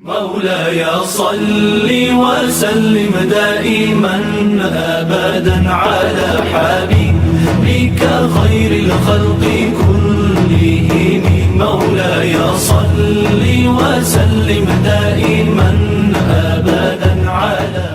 مولاي صل وسلم دائما أبدا على حبيبك خير الخلق كلهم مولاي صل وسلم دائما أبدا على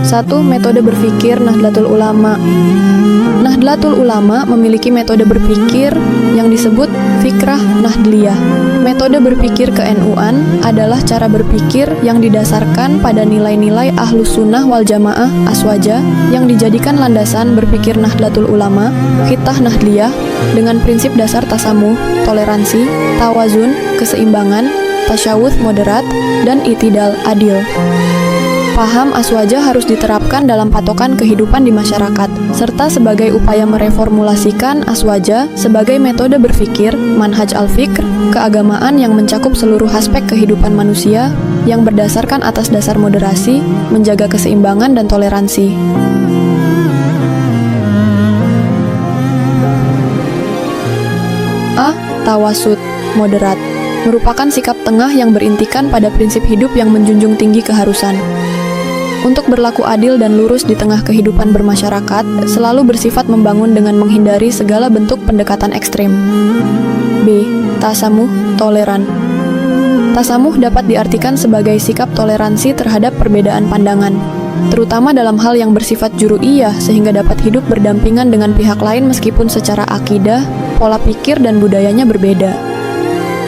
Satu, metode berpikir Nahdlatul Ulama. Nahdlatul Ulama memiliki metode berpikir yang disebut fikrah Nahdliyah. Metode berpikir ke-NU-an adalah cara berpikir yang didasarkan pada nilai-nilai Ahlus Sunnah wal Jamaah Aswaja yang dijadikan landasan berpikir Nahdlatul Ulama, Khitah Nahdliyah, dengan prinsip dasar tasamuh, toleransi, tawazun, keseimbangan, tasyawuth moderat, dan itidal adil. Paham aswaja harus diterapkan dalam patokan kehidupan di masyarakat, serta sebagai upaya mereformulasikan aswaja sebagai metode berpikir, manhaj al-fikr, keagamaan yang mencakup seluruh aspek kehidupan manusia yang berdasarkan atas dasar moderasi, menjaga keseimbangan dan toleransi. A. Tawasud, moderat, merupakan sikap tengah yang berintikan pada prinsip hidup yang menjunjung tinggi keharusan. Untuk berlaku adil dan lurus di tengah kehidupan bermasyarakat, selalu bersifat membangun dengan menghindari segala bentuk pendekatan ekstrim. B. Tasamuh, toleran. Tasamuh dapat diartikan sebagai sikap toleransi terhadap perbedaan pandangan, terutama dalam hal yang bersifat juru'iyah sehingga dapat hidup berdampingan dengan pihak lain meskipun secara akidah, pola pikir dan budayanya berbeda.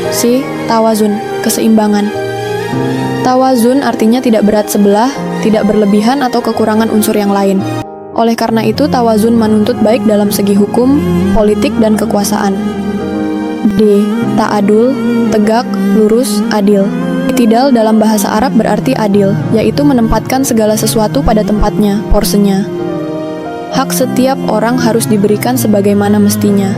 C. Tawazun, keseimbangan. Tawazun artinya tidak berat sebelah, tidak berlebihan atau kekurangan unsur yang lain. Oleh karena itu, tawazun menuntut baik dalam segi hukum, politik, dan kekuasaan. D. Ta'adul, tegak, lurus, adil. Itidal dalam bahasa Arab berarti adil, yaitu menempatkan segala sesuatu pada tempatnya, porsenya. Hak setiap orang harus diberikan sebagaimana mestinya,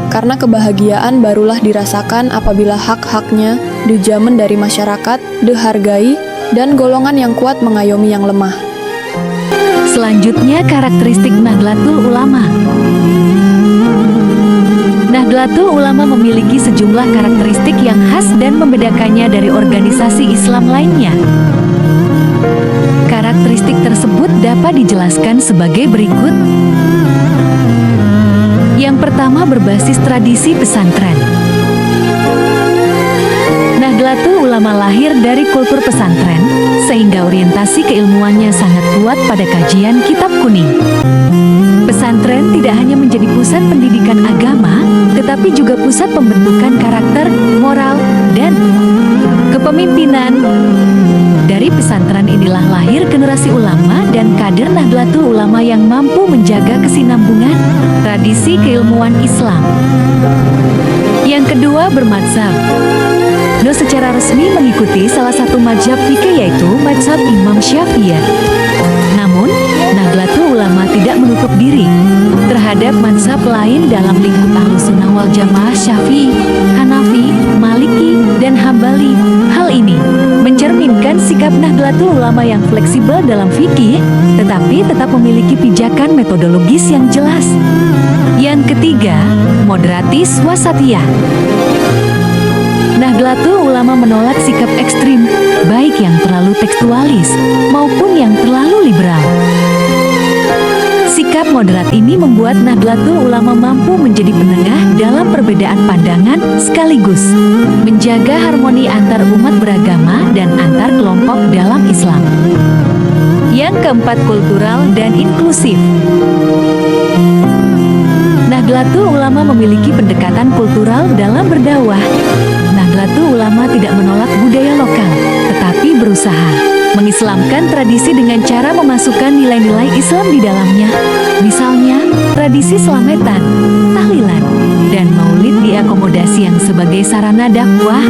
karena kebahagiaan barulah dirasakan apabila hak-haknya dijamin dari masyarakat, dihargai, dan golongan yang kuat mengayomi yang lemah. Selanjutnya, karakteristik Nahdlatul Ulama. Nahdlatul Ulama memiliki sejumlah karakteristik yang khas dan membedakannya dari organisasi Islam lainnya. Karakteristik tersebut dapat dijelaskan sebagai berikut. Yang pertama, berbasis tradisi pesantren. Nahdlatul Ulama lahir dari kultur pesantren, sehingga orientasi keilmuannya sangat kuat pada kajian kitab kuning. Pesantren tidak hanya menjadi pusat pendidikan agama, tetapi juga pusat pembentukan karakter, moral, dan kepemimpinan. Dari pesantren inilah lahir generasi ulama dan kader Nahdlatul Ulama yang mampu menjaga kesinambungan tradisi keilmuan Islam. Yang kedua, bermadzhab. Secara resmi mengikuti salah satu mazhab fikih yaitu mazhab Imam Syafi'i. Namun, Nahdlatul Ulama tidak menutup diri terhadap mazhab lain dalam lingkup Ahlus Sunnah wal Jamaah Syafi'i, Hanafi, Maliki, dan Hambali. Hal ini mencerminkan sikap Nahdlatul Ulama yang fleksibel dalam fikih, tetapi tetap memiliki pijakan metodologis yang jelas. Yang ketiga, moderatis wasatiyah. Nahdlatul Ulama menolak sikap ekstrim, baik yang terlalu tekstualis maupun yang terlalu liberal. Sikap moderat ini membuat Nahdlatul Ulama mampu menjadi penengah dalam perbedaan pandangan sekaligus menjaga harmoni antar umat beragama dan antar kelompok dalam Islam. Yang keempat, kultural dan inklusif. Nahdlatul Ulama memiliki pendekatan kultural dalam berdakwah. Nahdlatul Ulama tidak menolak budaya lokal, tetapi berusaha mengislamkan tradisi dengan cara memasukkan nilai-nilai Islam di dalamnya. Misalnya, tradisi selametan, tahlilan, dan maulid diakui akomodasi yang sebagai sarana dakwah.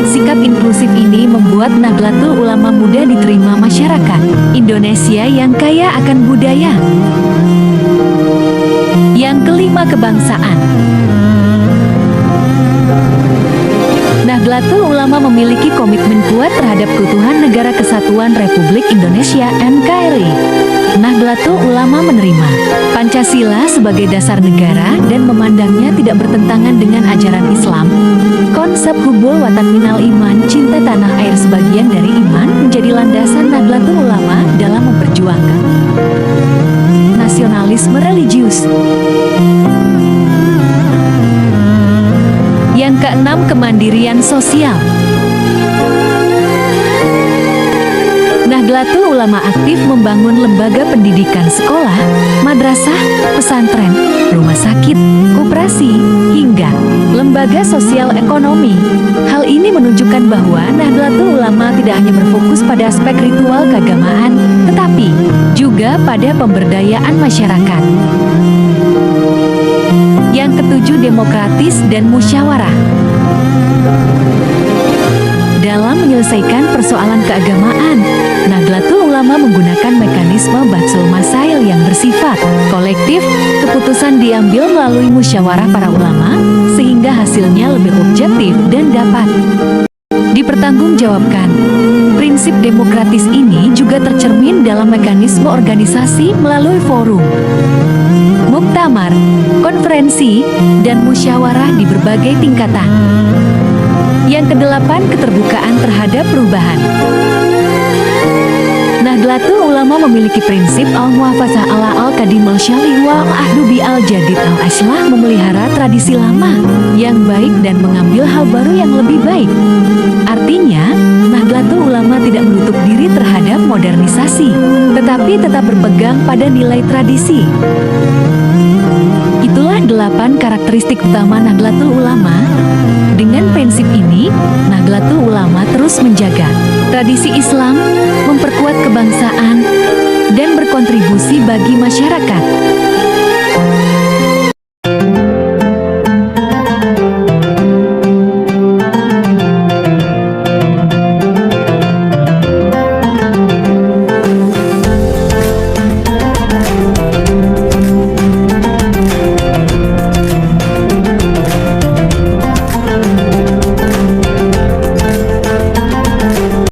Sikap inklusif ini membuat Nahdlatul Ulama mudah diterima masyarakat Indonesia yang kaya akan budaya. Yang kelima, kebangsaan. Nahdlatul Ulama memiliki komitmen kuat terhadap keutuhan Negara Kesatuan Republik Indonesia (NKRI). Nahdlatul Ulama menerima Pancasila sebagai dasar negara dan memandangnya tidak bertentangan dengan ajaran Islam. Konsep hubul watan minal iman, cinta tanah air sebagian dari iman, menjadi landasan Nahdlatul Ulama dalam memperjuangkan nasionalisme religius. Yang keenam, kemandirian sosial. Nahdlatul Ulama aktif membangun lembaga pendidikan sekolah, madrasah, pesantren, rumah sakit, koperasi, hingga lembaga sosial ekonomi. Hal ini menunjukkan bahwa Nahdlatul Ulama tidak hanya berfokus pada aspek ritual keagamaan, tetapi juga pada pemberdayaan masyarakat. Yang ketujuh, demokratis dan musyawarah. Dalam menyelesaikan persoalan keagamaan, Nahdlatul Ulama menggunakan mekanisme Bahsul Masail yang bersifat kolektif. Keputusan diambil melalui musyawarah para ulama, sehingga hasilnya lebih objektif dan dapat dipertanggungjawabkan. Prinsip demokratis ini juga tercermin dalam mekanisme organisasi melalui forum, muktamar, konferensi, dan musyawarah di berbagai tingkatan. Yang kedelapan, keterbukaan terhadap perubahan. Nahdlatul Ulama memiliki prinsip al-muhafazah ala al-qadim al-syali wal ahdu bi al-jadid al-aslah, memelihara tradisi lama yang baik dan mengambil hal baru yang lebih baik. Artinya, Nahdlatul Ulama tidak menutup diri terhadap modernisasi, tetapi tetap berpegang pada nilai tradisi. Itulah 8 karakteristik utama Nahdlatul Ulama. Dengan prinsip ini, Nahdlatul Ulama terus menjaga tradisi Islam, memperkuat kebangsaan, dan berkontribusi bagi masyarakat.